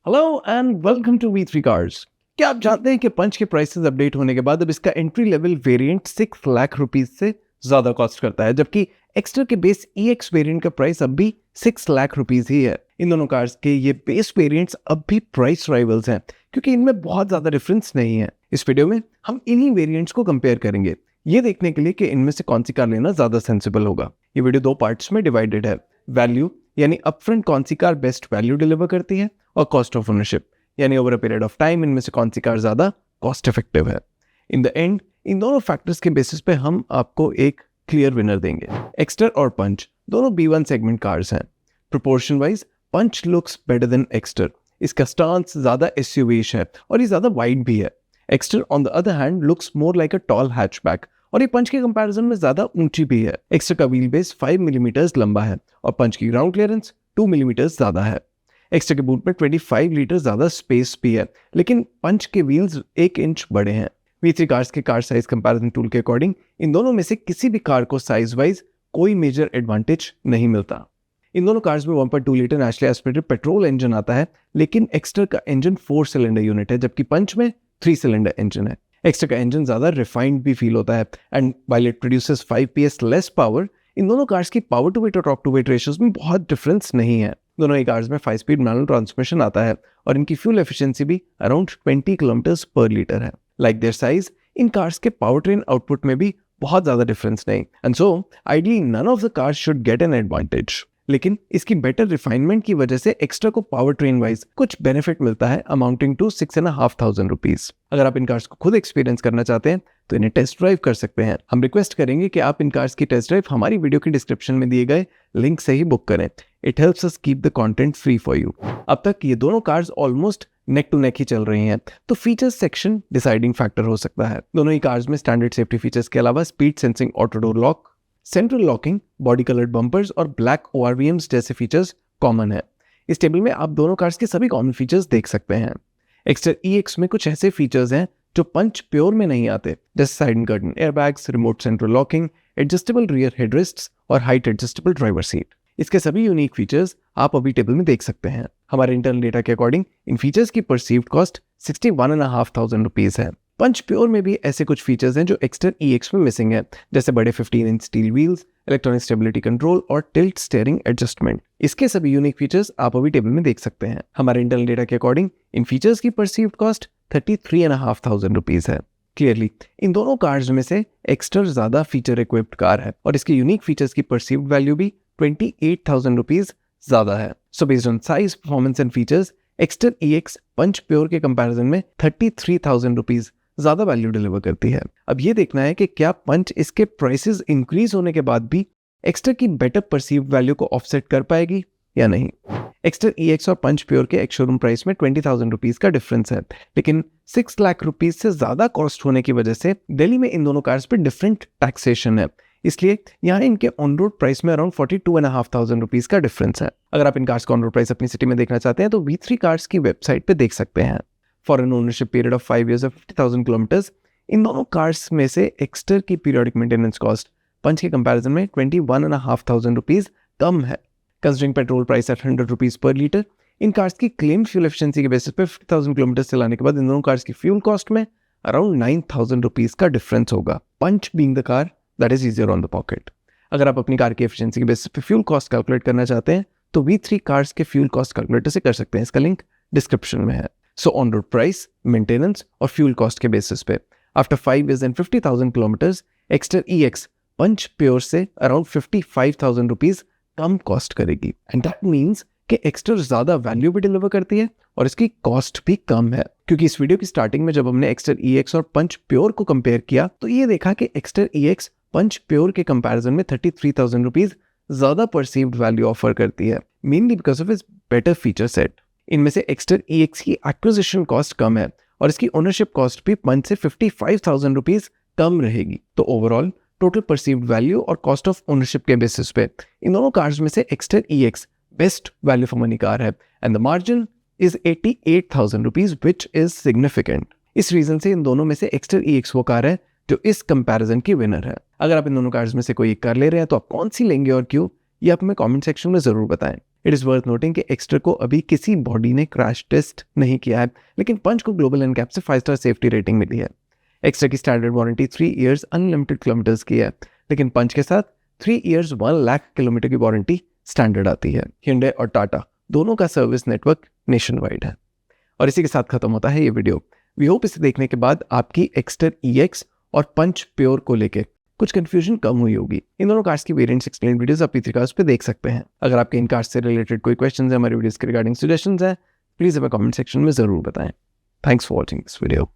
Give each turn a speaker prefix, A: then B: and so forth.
A: Hello and welcome to V three cars. क्या आप जानते हैं कि पंच के प्राइसेस अपडेट होने के बाद अब इसका entry level variant 6 lakh rupees से ज्यादा कॉस्ट करता है, जबकि एक्स्ट्रा के बेस EX वेरिएंट का प्राइस अब भी 6 लाख रुपीस ही है। इन दोनों कार्स के ये बेस वेरिएंट्स अब भी प्राइस राइवल्स हैं क्योंकि इनमें बहुत ज्यादा डिफरेंस नहीं है। इस वीडियो में हम इन्हीं वेरिएंट्स को कंपेयर करेंगे, ये देखने के लिए कि इनमें से कौन सी कार लेना ज्यादा सेंसिबल होगा। ये वीडियो दो पार्ट्स में डिवाइडेड है। वैल्यू यानी अपफ्रंट कौन सी कार बेस्ट वैल्यू डिलीवर करती है, और कॉस्ट ऑफ ओनरशिप यानी over a period of time इनमें से कौन सी कार ज्यादा कॉस्ट इफेक्टिव है। इन द एंड इन दोनों फैक्टर्स के बेसिस पे हम आपको एक क्लियर विनर देंगे। एक्स्टर और पंच दोनों B1 सेगमेंट कार्स हैं। प्रोपोर्शन वाइज पंच लुक्स बेटर देन एक्स्टर। इसका स्टांस ज्यादा SUV-ish है और ये ज्यादा वाइड भी है। Exter on the other hand looks more like a tall hatchback और ये पंच के कंपैरिजन में ज्यादा ऊंची भी है। एक्स्टर का व्हील बेस 5 मिलीमीटर लंबा है और पंच की ग्राउंड क्लियरेंस 2 मिलीमीटर ज्यादा है। एक्स्ट्रा के बूट में 25 लीटर ज्यादा स्पेस भी है, लेकिन पंच के व्हील्स 1 इंच बड़े हैं। V3 कार्स के कार साइज कंपैरिजन टूल के अकॉर्डिंग इन दोनों में से किसी भी कार को साइज वाइज कोई मेजर एडवांटेज नहीं मिलता। इन दोनों कार्स में 1.2 litre naturally aspirated petrol engine आता है, लेकिन एक्स्ट्रा का इंजन 4 सिलेंडर यूनिट है, जबकि पंच में 3 सिलेंडर इंजन है। एक्स्ट्रा का इंजन ज्यादा रिफाइंड भी फील होता है and while it produces 5 PS less power, इन दोनों कार्स की पावर टू वेट और टॉर्क टू वेट रेशियोज में बहुत डिफरेंस नहीं है। दोनों ही कार्स में 5 स्पीड मैनुअल ट्रांसमिशन आता है और इनकी फ्यूल एफिशिएंसी भी अराउंड 20 किलोमीटर पर लीटर है। लाइक देयर साइज, इन कार्स के पावर ट्रेन आउटपुट में भी बहुत ज्यादा डिफरेंस नहीं, and so ideally none of the cars should get an advantage. लेकिन इसकी बेटर रिफाइनमेंट की वजह से एक्स्ट्रा को पावर ट्रेन वाइज कुछ बेनिफिट मिलता है अमाउंटिंग टू 6,500 रुपीज। अगर आप इन कार्स को खुद एक्सपीरियंस करना चाहते हैं तो इन्हें टेस्ट ड्राइव कर सकते हैं। हम रिक्वेस्ट करेंगे कि आप इन कार्स की टेस्ट ड्राइव हमारी वीडियो की डिस्क्रिप्शन में दिए गए लिंक से ही बुक करें। It helps us keep the content free for you. अब तक ये दोनों cars almost neck to neck ही चल रही हैं, तो फीचर्स सेक्शन डिसाइडिंग फैक्टर हो सकता है। दोनों ही कार्स में स्टैंडर्ड सेफ्टी फीचर्स के अलावा speed sensing auto door lock, central locking, body coloured bumpers और ब्लैक ORVMs जैसे फीचर्स कॉमन है। इस टेबल में आप दोनों कार्स के सभी कॉमन फीचर्स देख सकते हैं। एक्स्टर EX में कुछ ऐसे फीचर्स हैं जो पंच प्योर में नहीं आते, जैसे side and curtain airbags, remote central locking, adjustable rear headrests और हाइट एडजस्टेबल ड्राइवर सीट। इसके सभी यूनिक फीचर्स आप अभी टेबल में देख सकते हैं। हमारे इंटरनल डेटा के अकॉर्डिंग इन फीचर्स की परसीव्ड कॉस्ट 61,500 रुपीज है। पंच प्योर में भी ऐसे कुछ फीचर्स हैं जो एक्स्टर EX में मिसिंग है, जैसे बड़े 15 inch steel wheels, electronic stability control और टिल्ट स्टीयरिंग एडजस्टमेंट। इसके सभी यूनिक फीचर्स आप अभी टेबल में देख सकते हैं। हमारे इंटरनल डेटा के अकॉर्डिंग इन फीचर्स की परसीव्ड कॉस्ट 33,500 रुपीज है। क्लियरली इन दोनों कार्स में से एक्स्टर ज्यादा फीचर इक्विप्ड कार है और इसके यूनिक फीचर्स की परसीव्ड वैल्यू भी 28,000 रुपीज ज्यादा है। So based on size, performance and features, Exter EX Punch pure के कंपैरिजन में 33,000 रुपीज ज्यादा वैल्यू डिलीवर करती है। अब ये देखना है कि क्या पंच इसके प्राइसेस इंक्रीज होने के बाद भी एक्स्टर की बेटर परसीव्ड वैल्यू को ऑफसेट कर पाएगी या नहीं। एक्स्टर EX और पंच प्योर के एक शोरूम प्राइस में 20,000 रुपीज का डिफरेंस है, लेकिन 6 लाख रुपीज से ज्यादा कॉस्ट होने की वजह से दिल्ली में इन दोनों कार्स पे डिफरेंट टैक्सेशन है, इसलिए यहाँ इनके ऑन रोड प्राइस में अराउंड 42,500 रुपीज का डिफरेंस है। अगर आप इन कार्स का ऑन रोड प्राइस अपनी सिटी में देखना चाहते हैं तो V3 कार्स की वेबसाइट पे देख सकते हैं। For an ownership period of 5 years और 50,000 किलोमीटर्स, इन दोनों कार्स में से एक्स्टर की पीरियोडिक मेंटेनेंस कॉस्ट पंच के कंपैरिजन में 21,500 रुपीज कम है। Considering petrol price at 100 rupees per litre, इन कार्स की क्लेम फ्यूल एफिशिएंसी के बेसिस पे 50,000 किलोमीटर चलाने के बाद इन दोनों कार्स की फ्यूल कॉस्ट में अराउंड 9,000 रुपीज का डिफरेंस होगा। Punch being the car that is easier on the pocket. अगर आप अपनी कार की एफिशिएंसी के बेसिस पे फ्यूल कॉस्ट कैलकुलेट करना चाहते हैं तो V3 कार्स के फ्यूल कॉस्ट कैलकुलेटर से कर सकते हैं। इसका लिंक डिस्क्रिप्शन में है। So on road price, maintenance और फ्यूल कॉस्ट के बेसिस पे after 5 years and 50,000 kilometres, Exter EX Punch pure से अराउंड 55,000 रुपीज कम कॉस्ट करेगी। एंड दैट मीन्स कि एक्स्टर ज्यादा वैल्यू भी डिलीवर करती है और इसकी कॉस्ट भी कम है, क्योंकि इस वीडियो की स्टार्टिंग में जब हमने एक्स्टर EX और पंच प्योर को कंपेयर किया तो ये देखा कि एक्स्टर EX पंच प्योर के कंपैरिजन में 33,000 रुपीज ज्यादा परसीव्ड वैल्यू ऑफर करती है, mainly because of its better feature set. इनमें से एक्स्टर EX की एक्विजिशन कॉस्ट कम है और इसकी ओनरशिप कॉस्ट भी पंच से 55,000 रुपीज कम रहेगी। तो ओवरऑल टोटल परसीव्ड वैल्यू और कॉस्ट ऑफ ओनरशिप के बेसिस पे इन दोनों कार्स में से Exter EX best value for money car है and the margin is 88,000 rupees which is significant. इस रीजन से इन दोनों में से एक्स्टर EX वो कार है जो इस कंपैरिजन की विनर है। अगर आप इन दोनों कार्स में से कोई एक कार ले रहे हैं तो आप कौन सी लेंगे और क्यों, ये आप हमें कमेंट सेक्शन में जरूर बताएं। इट इज़ वर्थ नोटिंग कि एक्स्टर को अभी किसी बॉडी ने क्रैश टेस्ट नहीं किया है, लेकिन पंच को ग्लोबल एनकैप से 5 स्टार सेफ्टी रेटिंग मिली है। एक्स्टर की standard warranty 3 years unlimited kilometres की है, लेकिन पंच के साथ 3 इयर्स 1 लाख किलोमीटर की वारंटी स्टैंडर्ड आती है। Hyundai और टाटा दोनों का सर्विस नेटवर्क नेशन वाइड है। और इसी के साथ खत्म होता है ये वीडियो। वी होप इसे देखने के बाद आपकी एक्स्टर EX और पंच प्योर को लेके कुछ कंफ्यूजन कम हुई होगी। इन दोनों कार्स की वेरिएंट्स एक्सप्लेन वीडियोस आप V3 कार्स पे देख सकते हैं। अगर आपके इन कार्स से रिलेटेड कोई क्वेश्चंस है, हमारे वीडियोस के रिगार्डिंग सजेशंस हैं, प्लीज हमें कमेंट सेक्शन में जरूर बताएं। Thanks for watching this video.